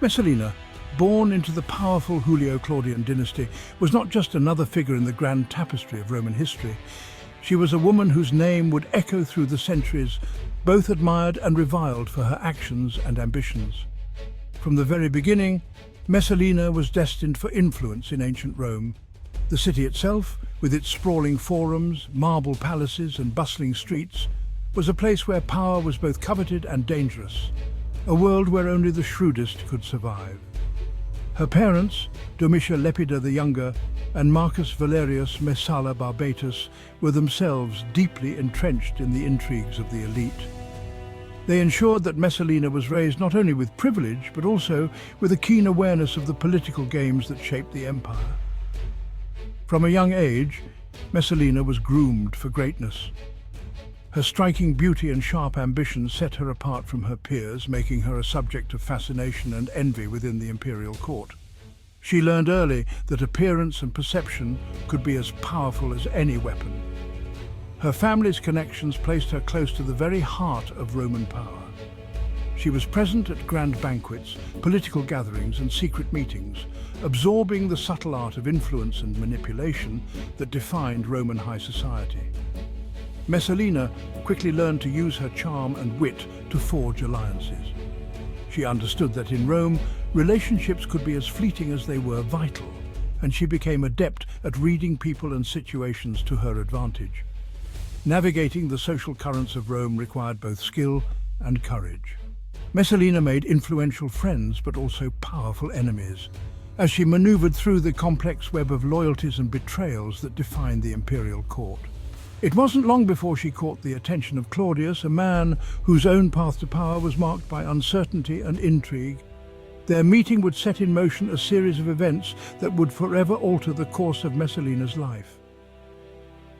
Messalina, born into the powerful Julio-Claudian dynasty, was not just another figure in the grand tapestry of Roman history. She was a woman whose name would echo through the centuries, both admired and reviled for her actions and ambitions. From the very beginning, Messalina was destined for influence in ancient Rome. The city itself, with its sprawling forums, marble palaces and bustling streets, was a place where power was both coveted and dangerous, a world where only the shrewdest could survive. Her parents, Domitia Lepida the Younger and Marcus Valerius Messala Barbatus, were themselves deeply entrenched in the intrigues of the elite. They ensured that Messalina was raised not only with privilege, but also with a keen awareness of the political games that shaped the empire. From a young age, Messalina was groomed for greatness. Her striking beauty and sharp ambition set her apart from her peers, making her a subject of fascination and envy within the imperial court. She learned early that appearance and perception could be as powerful as any weapon. Her family's connections placed her close to the very heart of Roman power. She was present at grand banquets, political gatherings and secret meetings, absorbing the subtle art of influence and manipulation that defined Roman high society. Messalina quickly learned to use her charm and wit to forge alliances. She understood that in Rome, relationships could be as fleeting as they were vital, and she became adept at reading people and situations to her advantage. Navigating the social currents of Rome required both skill and courage. Messalina made influential friends, but also powerful enemies, as she maneuvered through the complex web of loyalties and betrayals that defined the imperial court. It wasn't long before she caught the attention of Claudius, a man whose own path to power was marked by uncertainty and intrigue. Their meeting would set in motion a series of events that would forever alter the course of Messalina's life.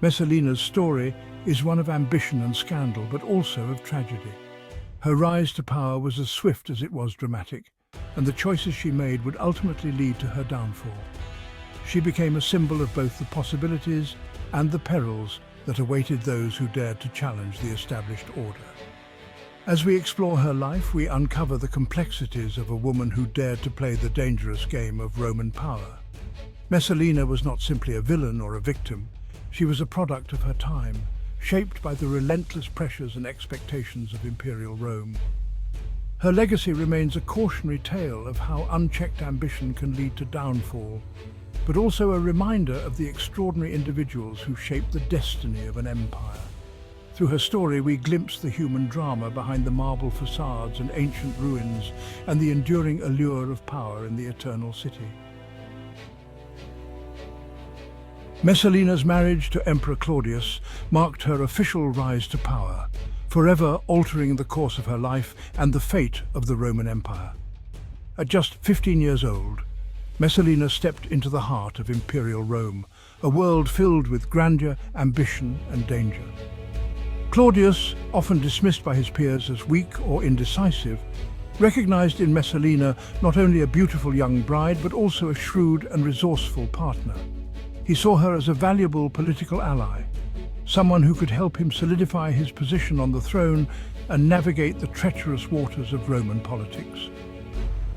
Messalina's story is one of ambition and scandal, but also of tragedy. Her rise to power was as swift as it was dramatic, and the choices she made would ultimately lead to her downfall. She became a symbol of both the possibilities and the perils that awaited those who dared to challenge the established order. As we explore her life, we uncover the complexities of a woman who dared to play the dangerous game of Roman power. Messalina was not simply a villain or a victim. She was a product of her time, shaped by the relentless pressures and expectations of imperial Rome. Her legacy remains a cautionary tale of how unchecked ambition can lead to downfall, but also a reminder of the extraordinary individuals who shaped the destiny of an empire. Through her story, we glimpse the human drama behind the marble facades and ancient ruins, and the enduring allure of power in the eternal city. Messalina's marriage to Emperor Claudius marked her official rise to power, forever altering the course of her life and the fate of the Roman Empire. At just 15 years old, Messalina stepped into the heart of imperial Rome, a world filled with grandeur, ambition, and danger. Claudius, often dismissed by his peers as weak or indecisive, recognized in Messalina not only a beautiful young bride, but also a shrewd and resourceful partner. He saw her as a valuable political ally, someone who could help him solidify his position on the throne and navigate the treacherous waters of Roman politics.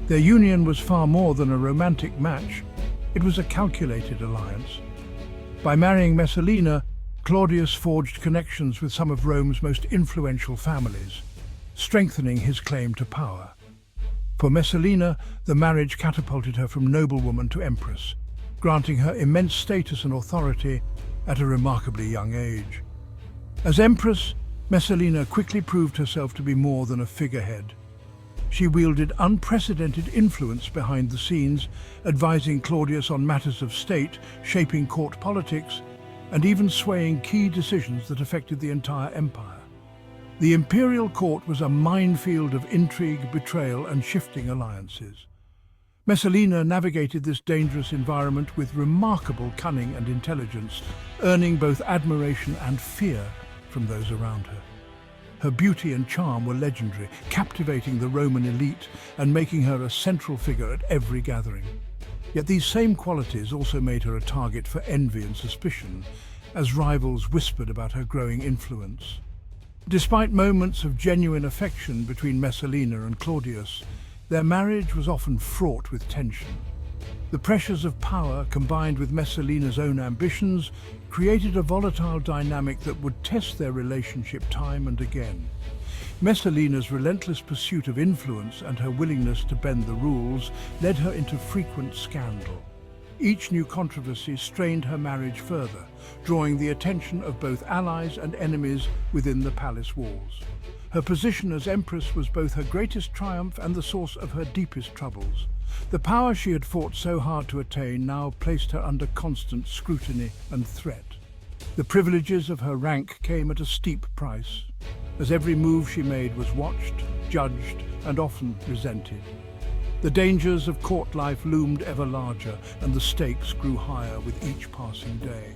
Their union was far more than a romantic match. It was a calculated alliance. By marrying Messalina, Claudius forged connections with some of Rome's most influential families, strengthening his claim to power. For Messalina, the marriage catapulted her from noblewoman to empress, granting her immense status and authority at a remarkably young age. As empress, Messalina quickly proved herself to be more than a figurehead. She wielded unprecedented influence behind the scenes, advising Claudius on matters of state, shaping court politics, and even swaying key decisions that affected the entire empire. The imperial court was a minefield of intrigue, betrayal, and shifting alliances. Messalina navigated this dangerous environment with remarkable cunning and intelligence, earning both admiration and fear from those around her. Her beauty and charm were legendary, captivating the Roman elite and making her a central figure at every gathering. Yet these same qualities also made her a target for envy and suspicion, as rivals whispered about her growing influence. Despite moments of genuine affection between Messalina and Claudius, Their marriage was often fraught with tension. The pressures of power, combined with Messalina's own ambitions, created a volatile dynamic that would test their relationship time and again. Messalina's relentless pursuit of influence and her willingness to bend the rules led her into frequent scandal. Each new controversy strained her marriage further, drawing the attention of both allies and enemies within the palace walls. Her position as empress was both her greatest triumph and the source of her deepest troubles. The power she had fought so hard to attain now placed her under constant scrutiny and threat. The privileges of her rank came at a steep price, as every move she made was watched, judged, and often resented. The dangers of court life loomed ever larger, and the stakes grew higher with each passing day.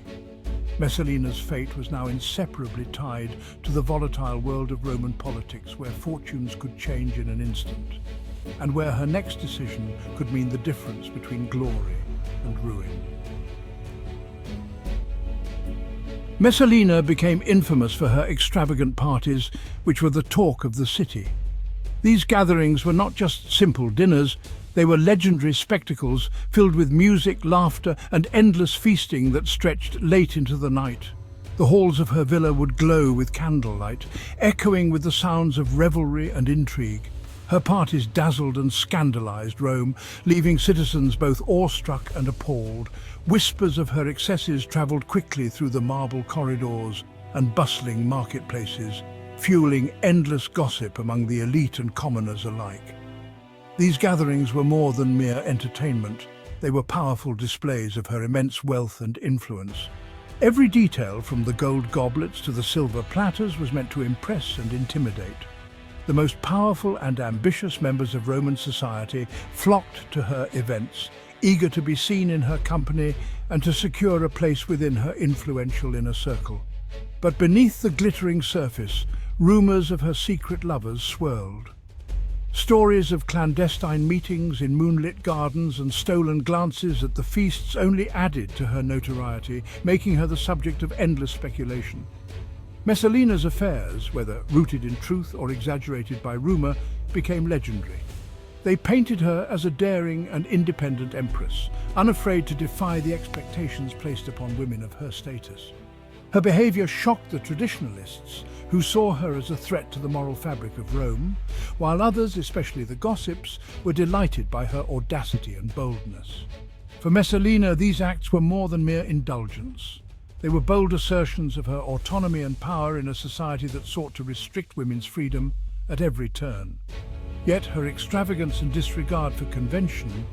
Messalina's fate was now inseparably tied to the volatile world of Roman politics, where fortunes could change in an instant, and where her next decision could mean the difference between glory and ruin. Messalina became infamous for her extravagant parties, which were the talk of the city. These gatherings were not just simple dinners, they were legendary spectacles filled with music, laughter, and endless feasting that stretched late into the night. The halls of her villa would glow with candlelight, echoing with the sounds of revelry and intrigue. Her parties dazzled and scandalized Rome, leaving citizens both awestruck and appalled. Whispers of her excesses traveled quickly through the marble corridors and bustling marketplaces, fueling endless gossip among the elite and commoners alike. These gatherings were more than mere entertainment. They were powerful displays of her immense wealth and influence. Every detail, from the gold goblets to the silver platters, was meant to impress and intimidate. The most powerful and ambitious members of Roman society flocked to her events, eager to be seen in her company and to secure a place within her influential inner circle. But beneath the glittering surface, rumors of her secret lovers swirled. Stories of clandestine meetings in moonlit gardens and stolen glances at the feasts only added to her notoriety, making her the subject of endless speculation. Messalina's affairs, whether rooted in truth or exaggerated by rumor, became legendary. They painted her as a daring and independent empress, unafraid to defy the expectations placed upon women of her status. Her behavior shocked the traditionalists, who saw her as a threat to the moral fabric of Rome, while others, especially the gossips, were delighted by her audacity and boldness. For Messalina, these acts were more than mere indulgence. They were bold assertions of her autonomy and power in a society that sought to restrict women's freedom at every turn. Yet her extravagance and disregard for convention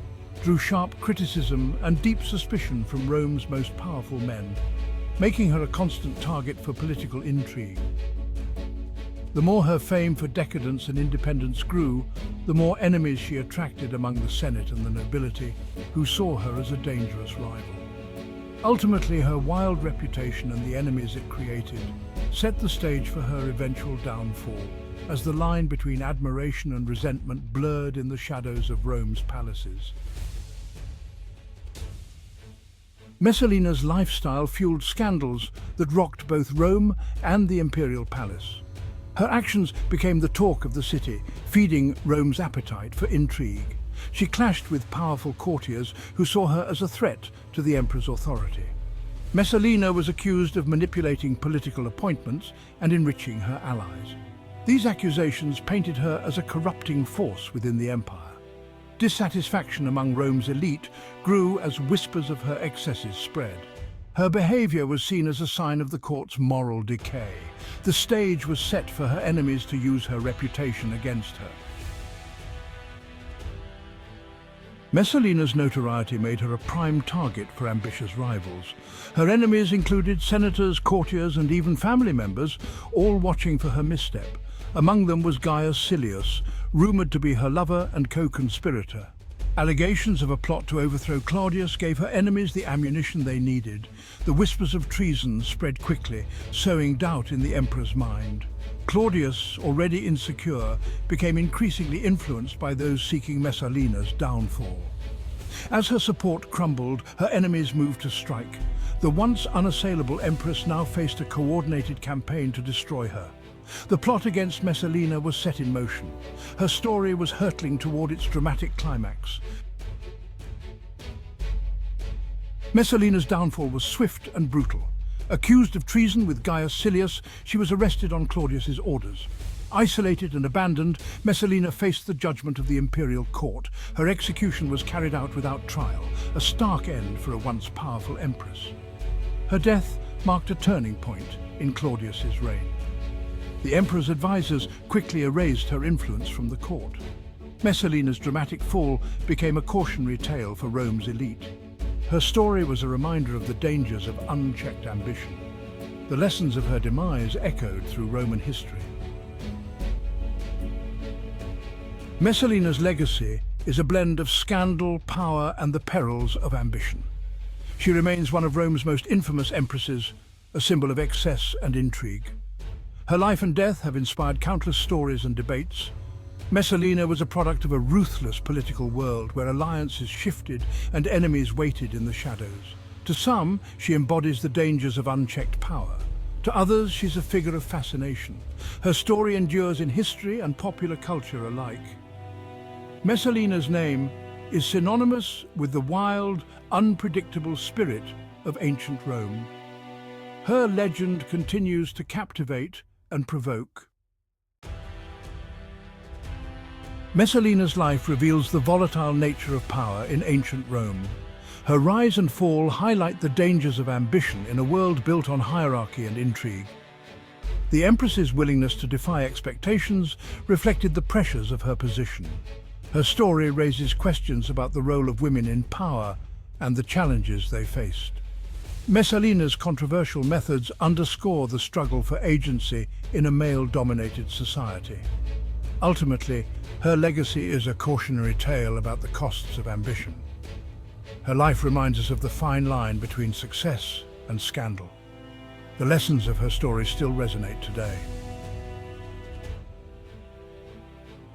drew sharp criticism and deep suspicion from Rome's most powerful men, making her a constant target for political intrigue. The more her fame for decadence and independence grew, the more enemies she attracted among the Senate and the nobility, who saw her as a dangerous rival. Ultimately, her wild reputation and the enemies it created set the stage for her eventual downfall, as the line between admiration and resentment blurred in the shadows of Rome's palaces. Messalina's lifestyle fueled scandals that rocked both Rome and the imperial palace. Her actions became the talk of the city, feeding Rome's appetite for intrigue. She clashed with powerful courtiers who saw her as a threat to the emperor's authority. Messalina was accused of manipulating political appointments and enriching her allies. These accusations painted her as a corrupting force within the empire. Dissatisfaction among Rome's elite grew as whispers of her excesses spread. Her behavior was seen as a sign of the court's moral decay. The stage was set for her enemies to use her reputation against her. Messalina's notoriety made her a prime target for ambitious rivals. Her enemies included senators, courtiers, and even family members, all watching for her misstep. Among them was Gaius Silius, rumoured to be her lover and co-conspirator. Allegations of a plot to overthrow Claudius gave her enemies the ammunition they needed. The whispers of treason spread quickly, sowing doubt in the emperor's mind. Claudius, already insecure, became increasingly influenced by those seeking Messalina's downfall. As her support crumbled, her enemies moved to strike. The once unassailable empress now faced a coordinated campaign to destroy her. The plot against Messalina was set in motion. Her story was hurtling toward its dramatic climax. Messalina's downfall was swift and brutal. Accused of treason with Gaius Silius, she was arrested on Claudius's orders. Isolated and abandoned, Messalina faced the judgment of the imperial court. Her execution was carried out without trial, a stark end for a once powerful empress. Her death marked a turning point in Claudius's reign. The emperor's advisors quickly erased her influence from the court. Messalina's dramatic fall became a cautionary tale for Rome's elite. Her story was a reminder of the dangers of unchecked ambition. The lessons of her demise echoed through Roman history. Messalina's legacy is a blend of scandal, power, and the perils of ambition. She remains one of Rome's most infamous empresses, a symbol of excess and intrigue. Her life and death have inspired countless stories and debates. Messalina was a product of a ruthless political world where alliances shifted and enemies waited in the shadows. To some, she embodies the dangers of unchecked power. To others, she's a figure of fascination. Her story endures in history and popular culture alike. Messalina's name is synonymous with the wild, unpredictable spirit of ancient Rome. Her legend continues to captivate and provoke. Messalina's life reveals the volatile nature of power in ancient Rome. Her rise and fall highlight the dangers of ambition in a world built on hierarchy and intrigue. The empress's willingness to defy expectations reflected the pressures of her position. Her story raises questions about the role of women in power and the challenges they faced. Messalina's controversial methods underscore the struggle for agency in a male-dominated society. Ultimately, her legacy is a cautionary tale about the costs of ambition. Her life reminds us of the fine line between success and scandal. The lessons of her story still resonate today.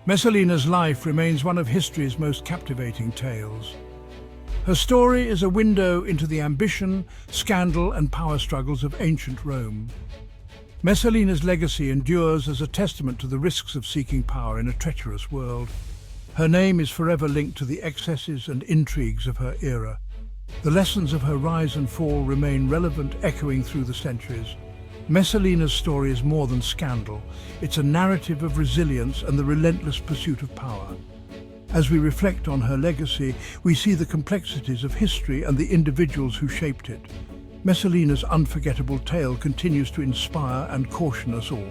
Messalina's life remains one of history's most captivating tales. Her story is a window into the ambition, scandal, and power struggles of ancient Rome. Messalina's legacy endures as a testament to the risks of seeking power in a treacherous world. Her name is forever linked to the excesses and intrigues of her era. The lessons of her rise and fall remain relevant, echoing through the centuries. Messalina's story is more than scandal. It's a narrative of resilience and the relentless pursuit of power. As we reflect on her legacy, we see the complexities of history and the individuals who shaped it. Messalina's unforgettable tale continues to inspire and caution us all.